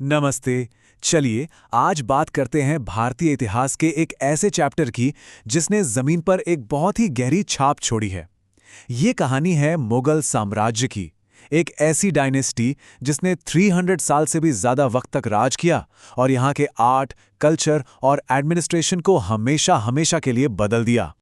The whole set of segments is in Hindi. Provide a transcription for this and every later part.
नमस्ते। चलिए आज बात करते हैं भारतीय इतिहास के एक ऐसे चैप्टर की जिसने जमीन पर एक बहुत ही गहरी छाप छोड़ी है। ये कहानी है मुगल साम्राज्य की, एक ऐसी डायनेस्टी जिसने 300 साल से भी ज्यादा वक्त तक राज किया और यहाँ के आर्ट, कल्चर और एडमिनिस्ट्रेशन को हमेशा हमेशा के लिए बदल दिया।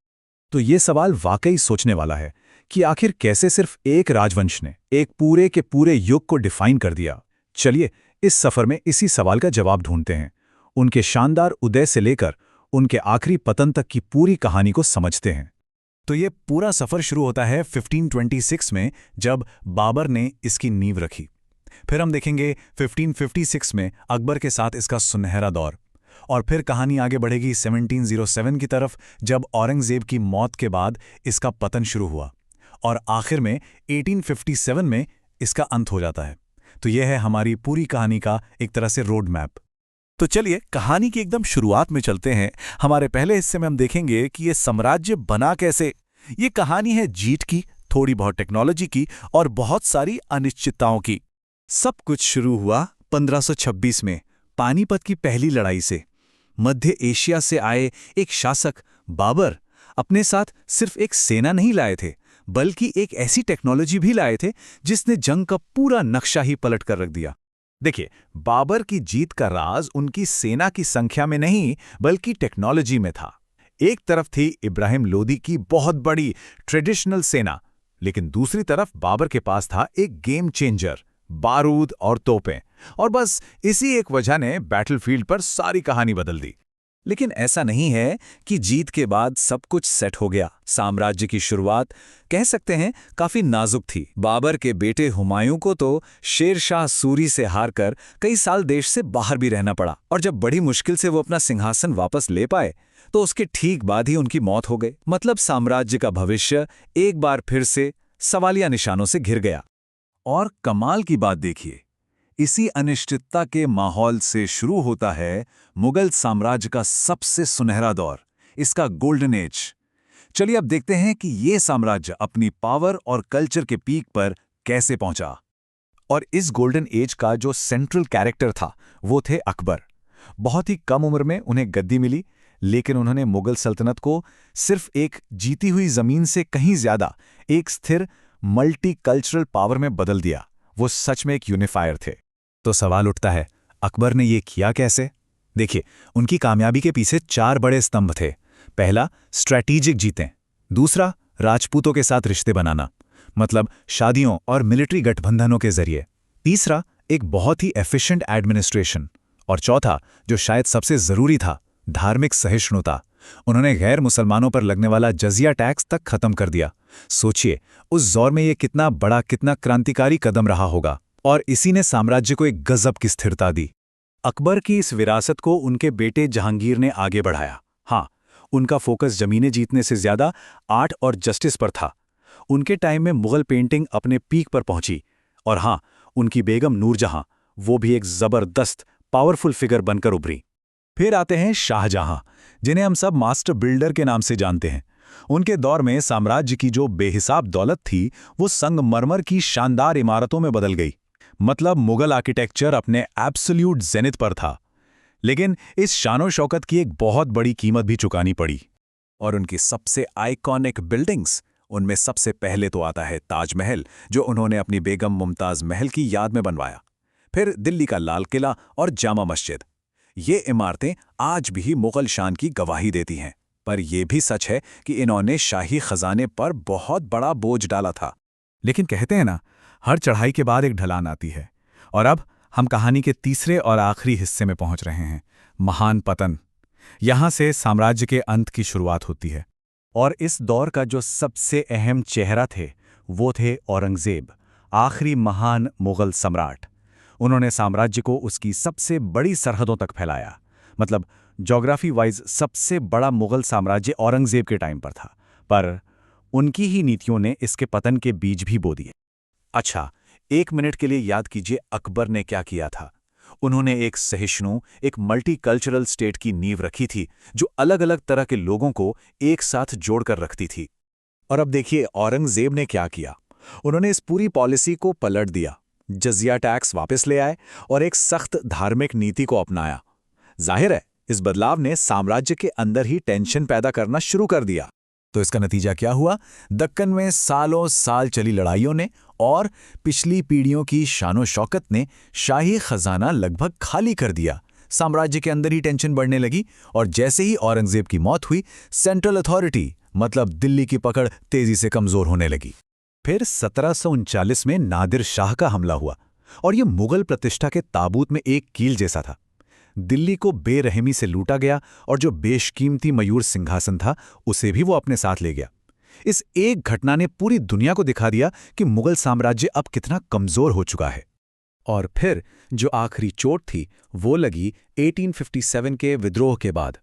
तो ये सवाल वाकई सोचने वाला है कि आखिर कैसे सिर्फ एक राजवंश ने एक पूरे के पूरे युग को डिफाइन कर दिया। चलिए इस सफर में इसी सवाल का जवाब ढूंढते हैं, उनके शानदार उदय से लेकर उनके आखिरी पतन तक की पूरी कहानी को समझते हैं। तो ये पूरा सफर शुरू होता है 1526 में, जब बाबर ने इसकी नींव रखी। फिर हम देखेंगे 1556 में अकबर के साथ इसका सुनहरा दौर, और फिर कहानी आगे बढ़ेगी 1707 की तरफ, जब औरंगजेब की मौत के बाद इसका पतन शुरू हुआ, और आखिर में 1857 में इसका अंत हो जाता है। तो यह है हमारी पूरी कहानी का एक तरह से रोड मैप। तो चलिए कहानी की एकदम शुरुआत में चलते हैं। हमारे पहले हिस्से में हम देखेंगे कि ये साम्राज्य बना कैसे। ये कहानी है जीत की, थोड़ी बहुत टेक्नोलॉजी की और बहुत सारी अनिश्चितताओं की। सब कुछ शुरू हुआ 1526 में पानीपत की पहली लड़ाई से। मध्य एशिया से आए एक शासक बाबर अपने साथ सिर्फ एक सेना नहीं लाए थे, बल्कि एक ऐसी टेक्नोलॉजी भी लाए थे जिसने जंग का पूरा नक्शा ही पलट कर रख दिया। देखिए, बाबर की जीत का राज उनकी सेना की संख्या में नहीं बल्कि टेक्नोलॉजी में था। एक तरफ थी इब्राहिम लोदी की बहुत बड़ी ट्रेडिशनल सेना, लेकिन दूसरी तरफ बाबर के पास था एक गेम चेंजर, बारूद और तोपें। और बस इसी एक वजह ने बैटलफील्ड पर सारी कहानी बदल दी। लेकिन ऐसा नहीं है कि जीत के बाद सब कुछ सेट हो गया। साम्राज्य की शुरुआत कह सकते हैं काफी नाजुक थी। बाबर के बेटे हुमायूं को तो शेर शाह सूरी से हारकर कई साल देश से बाहर भी रहना पड़ा, और जब बड़ी मुश्किल से वो अपना सिंहासन वापस ले पाए तो उसके ठीक बाद ही उनकी मौत हो गई। मतलब साम्राज्य का भविष्य एक बार फिर से सवालिया निशानों से घिर गया। और कमाल की बात देखिए, इसी अनिश्चितता के माहौल से शुरू होता है मुगल साम्राज्य का सबसे सुनहरा दौर, इसका गोल्डन एज। चलिए अब देखते हैं कि ये साम्राज्य अपनी पावर और कल्चर के पीक पर कैसे पहुंचा। और इस गोल्डन एज का जो सेंट्रल कैरेक्टर था वो थे अकबर। बहुत ही कम उम्र में उन्हें गद्दी मिली, लेकिन उन्होंने मुगल सल्तनत को सिर्फ एक जीती हुई जमीन से कहीं ज्यादा एक स्थिर मल्टी कल्चरल पावर में बदल दिया। वो सच में एक यूनिफायर थे। तो सवाल उठता है, अकबर ने ये किया कैसे? देखिए, उनकी कामयाबी के पीछे 4 बड़े स्तंभ थे। पहला, स्ट्रैटेजिक जीतें। दूसरा, राजपूतों के साथ रिश्ते बनाना, मतलब शादियों और मिलिट्री गठबंधनों के जरिए। तीसरा, एक बहुत ही एफिशिएंट एडमिनिस्ट्रेशन। और चौथा, जो शायद सबसे जरूरी था, धार्मिक सहिष्णुता। उन्होंने गैर मुसलमानों पर लगने वाला जजिया टैक्स तक खत्म कर दिया। सोचिए, उस दौर में ये कितना बड़ा, कितना क्रांतिकारी कदम रहा होगा। और इसी ने साम्राज्य को एक गजब की स्थिरता दी। अकबर की इस विरासत को उनके बेटे जहांगीर ने आगे बढ़ाया। हाँ, उनका फोकस जमीनें जीतने से ज्यादा आर्ट और जस्टिस पर था। उनके टाइम में मुगल पेंटिंग अपने पीक पर पहुंची, और हाँ, उनकी बेगम नूरजहां, वो भी एक जबरदस्त पावरफुल फिगर बनकर उभरी। फिर आते हैं शाहजहां, जिन्हें हम सब मास्टर बिल्डर के नाम से जानते हैं। उनके दौर में साम्राज्य की जो बेहिसाब दौलत थी वो संगमरमर की शानदार इमारतों में बदल गई। मतलब मुगल आर्किटेक्चर अपने एब्सोल्यूट जेनिथ पर था। लेकिन इस शानो शौकत की एक बहुत बड़ी कीमत भी चुकानी पड़ी। और उनकी सबसे आइकॉनिक बिल्डिंग्स, उनमें सबसे पहले तो आता है ताजमहल, जो उन्होंने अपनी बेगम मुमताज महल की याद में बनवाया। फिर दिल्ली का लाल किला और जामा मस्जिद। ये इमारतें आज भी मुगल शान की गवाही देती हैं। पर यह भी सच है कि इन्होंने शाही खजाने पर बहुत बड़ा बोझ डाला था। लेकिन कहते हैं ना, हर चढ़ाई के बाद एक ढलान आती है। और अब हम कहानी के तीसरे और आखिरी हिस्से में पहुंच रहे हैं, महान पतन। यहां से साम्राज्य के अंत की शुरुआत होती है। और इस दौर का जो सबसे अहम चेहरा थे वो थे औरंगजेब, आखिरी महान मुगल सम्राट। उन्होंने साम्राज्य को उसकी सबसे बड़ी सरहदों तक फैलाया। मतलब ज्योग्राफी वाइज सबसे बड़ा मुगल साम्राज्य औरंगजेब के टाइम पर था, पर उनकी ही नीतियों ने इसके पतन के बीज भी बो दिए। अच्छा, 1 मिनट के लिए याद कीजिए अकबर ने क्या किया था। उन्होंने एक सहिष्णु, एक मल्टीकल्चरल स्टेट की नींव रखी थी, जो अलग अलग तरह के लोगों को एक साथ जोड़कर रखती थी। और अब देखिए औरंगजेब ने क्या किया। उन्होंने इस पूरी पॉलिसी को पलट दिया। जजिया टैक्स वापस ले आए और एक सख्त धार्मिक नीति को अपनाया। जाहिर है, इस बदलाव ने साम्राज्य के अंदर ही टेंशन पैदा करना शुरू कर दिया। तो इसका नतीजा क्या हुआ? दक्कन में सालों साल चली लड़ाइयों ने और पिछली पीढ़ियों की शानो शौकत ने शाही खजाना लगभग खाली कर दिया। साम्राज्य के अंदर ही टेंशन बढ़ने लगी और जैसे ही औरंगजेब की मौत हुई, सेंट्रल अथॉरिटी मतलब दिल्ली की पकड़ तेजी से कमजोर होने लगी। फिर 1739 में नादिर शाह का हमला हुआ और यह मुगल प्रतिष्ठा के ताबूत में एक कील जैसा था। दिल्ली को बेरहमी से लूटा गया और जो बेशकीमती मयूर सिंहासन था उसे भी वो अपने साथ ले गया। इस एक घटना ने पूरी दुनिया को दिखा दिया कि मुगल साम्राज्य अब कितना कमजोर हो चुका है। और फिर जो आखिरी चोट थी वो लगी 1857 के विद्रोह के बाद।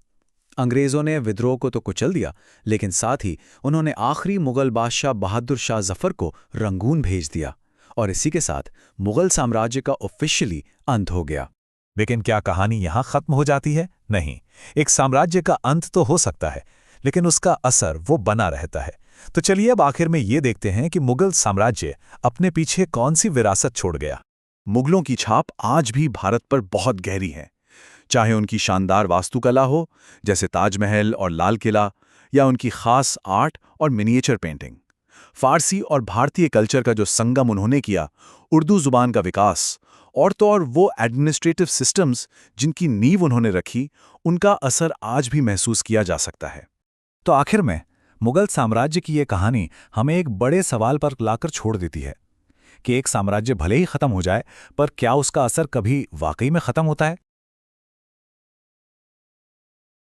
अंग्रेजों ने विद्रोह को तो कुचल दिया, लेकिन साथ ही उन्होंने आखिरी मुगल बादशाह बहादुर शाह जफर को रंगून भेज दिया और इसी के साथ मुगल साम्राज्य का ऑफिशियली अंत हो गया। लेकिन क्या कहानी यहां खत्म हो जाती है? नहीं, एक साम्राज्य का अंत तो हो सकता है, लेकिन उसका असर वो बना रहता है। तो चलिए अब आखिर में ये देखते हैं कि मुगल साम्राज्य अपने पीछे कौन सी विरासत छोड़ गया। मुगलों की छाप आज भी भारत पर बहुत गहरी है, चाहे उनकी शानदार वास्तुकला हो जैसे ताजमहल और लाल किला, या उनकी खास आर्ट और मिनिएचर पेंटिंग। फारसी और भारतीय कल्चर का जो संगम उन्होंने किया, उर्दू जुबान का विकास और तो और वो एडमिनिस्ट्रेटिव सिस्टम्स जिनकी नींव उन्होंने रखी, उनका असर आज भी महसूस किया जा सकता है। तो आखिर में मुगल साम्राज्य की ये कहानी हमें एक बड़े सवाल पर लाकर छोड़ देती है कि एक साम्राज्य भले ही खत्म हो जाए, पर क्या उसका असर कभी वाकई में खत्म होता है?